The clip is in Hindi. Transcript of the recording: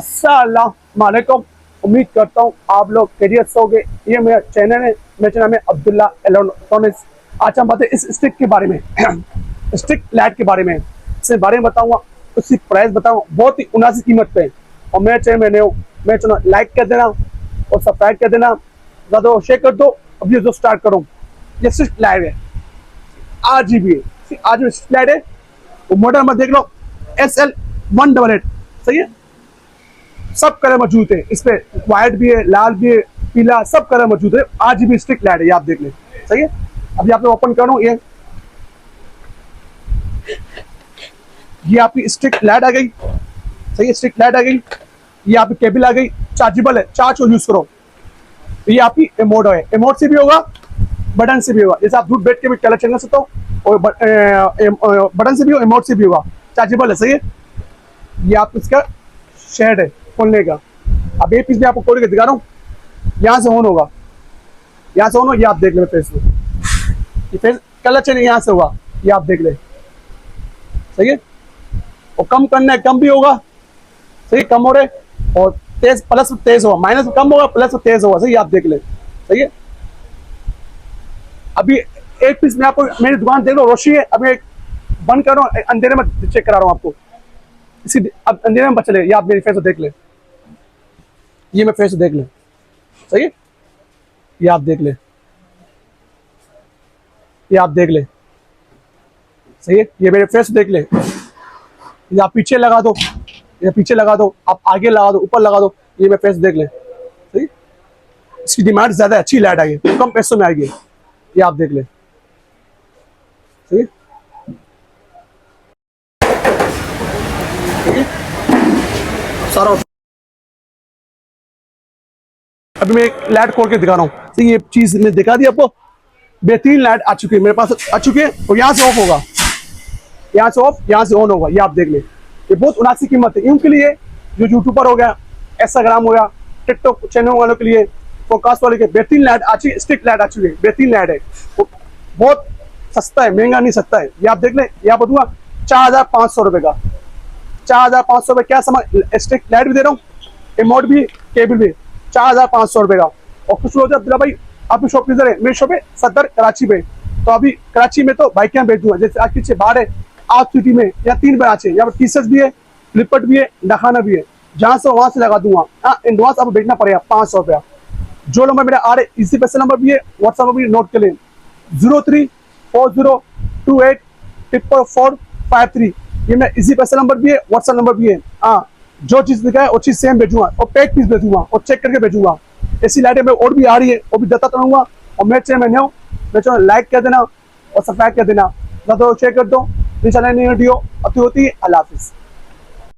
अस्सलाम वालेकुम। उम्मीद करता हूँ आप लोग खैरियत से होंगे। ये मेरा चैनल है, मेरा नाम है अब्दुल्ला इलेक्ट्रॉनिक्स। आज हम बातें इस स्टिक के बारे में स्टिक लाइट के बारे में, इसके बारे में बताऊंगा, उसकी प्राइस बताऊंगा बहुत ही मुनासिब कीमत पे। और मेरे चैनल में नए हो, मेरे चैनल लाइक कर देना और सब्सक्राइब कर देना, ज़्यादा शेयर कर दो। अब ये जो स्टार्ट करो, ये स्टिक लाइट है, RGB है, RGB स्टिक लाइट है। वो मॉडल में देख लो, SL188, सही है। सब कलर मौजूद है इस पे, व्हाइट भी है, लाल भी है, पीला, सब कलर मौजूद है। RGB स्टिक लाइट है, ये आप देख लें, सही है। अभी आप ओपन करो, ये आपकी स्टिक लाइट आ गई, सही है। स्टिक लाइट आ गई, ये आपकी केबल आ गई, चार्जेबल है, चार्ज को यूज करो। ये आपकी इमोट है, इमोट से भी होगा, बटन से भी होगा। जैसे आप दूर बैठ के भी कलर चेंज कर सकते हो, और बटन से भी हो, इमोट से भी होगा, चार्जेबल है, सही है। ये आप इसका शेड है खोलने का। अब ये पीस में आपको खोल के दिखा रहा हूँ, यहाँ से ऑन होगा, यहाँ से ऑन हो, ये आप देख ले फेस में, ये फेस कलर चेंज यहाँ से होगा, ये आप देख ले, सही है। और कम करना है, कम भी होगा, सही, कम हो रहे, और तेज प्लस तेज होगा, माइनस कम होगा, प्लस तेज होगा, सही, आप देख ले, सही है। अभी एक पीस में आपको मेरी दुकान देख लो, रोशनी है। अभी एक बंद कर रहा हूँ, अंधेरे में चेक करा रहा हूँ आपको, इसी अब अंधेरे में बच ले, ये आप मेरी फेस देख ले, ये मैं फेस देख ले, सही है। ये आप देख ले, ये आप देख ले, सही है। ये मेरे फेस देख ले, ये आप पीछे लगा दो, ये पीछे लगा दो, आप आगे लगा दो, ऊपर लगा दो, ये मैं फेस देख ले, सही। इसकी डिमांड ज्यादा अच्छी लाइट आएगी, कम पैसों में आएगी, ये आप देख ले, सही। सारा अभी मैं एक लाइट खोल के दिखा रहा हूँ, तो ये चीज मैं दिखा दी आपको। बेहतरीन लाइट आ चुकी है मेरे पास, आ चुकी है। और यहाँ से ऑफ होगा, यहाँ से ऑफ, यहाँ से ऑन होगा, ये आप देख ले। ये बहुत मुनासिब कीमत है इनके लिए, जो यूट्यूबर हो गया, इंस्टाग्राम हो गया, टिकटॉक चैनल वालों के लिए, फोकास्ट वाले के। बेहतरीन लाइट आ चुकी है, स्टिक लाइट आ चुकी है, बेहतरीन लाइट है। बहुत सस्ता है, महंगा नहीं, सस्ता है, ये आप देख ले। ये आप बताऊंगा 4500 रुपए का, 4500 रुपए क्या समझ। स्टिक लाइट भी दे रहा हूँ, रिमोट भी, केबल भी, 4500 रुपए का। और खुश हो जाए अब्दुल्ला भाई, आपकी शॉप किधर है? मेरी शॉप है सदर कराची में। तो अभी कराची में तो बाइक भेज दूंगा, जैसे आज पीछे बाहर है आप सिटी में, या 3 ब्रांच है, यहाँ पर टी-शर्ट भी है, फ्लिपकार्ट भी है, डाखाना भी है, जहां से वहां से लगा दूंगा। हाँ, एडवांस आपको भेजना पड़ेगा 500 रुपया। जो नंबर मेरा आ रहे, इसी पैसे नंबर भी है, व्हाट्सएप भी नोट कर लें, 0340284453। ये मेरा इसी पैसे नंबर भी है, व्हाट्सएप नंबर भी है। हाँ, जो चीज दिखा है वो चीज सेम भेजूंगा, और पैक पीस भेजूंगा, और चेक करके भेजूंगा। ऐसी लाइटें में और भी आ रही है, वो भी देता रहूंगा। और मेरे चैनल में नए हो, मेरे चैनल लाइक कर देना और सब्सक्राइब कर देना, ज़्यादा शेयर कर दो। इंशाल्लाह नई वीडियो अति होती है। अल्लाह हाफिज़।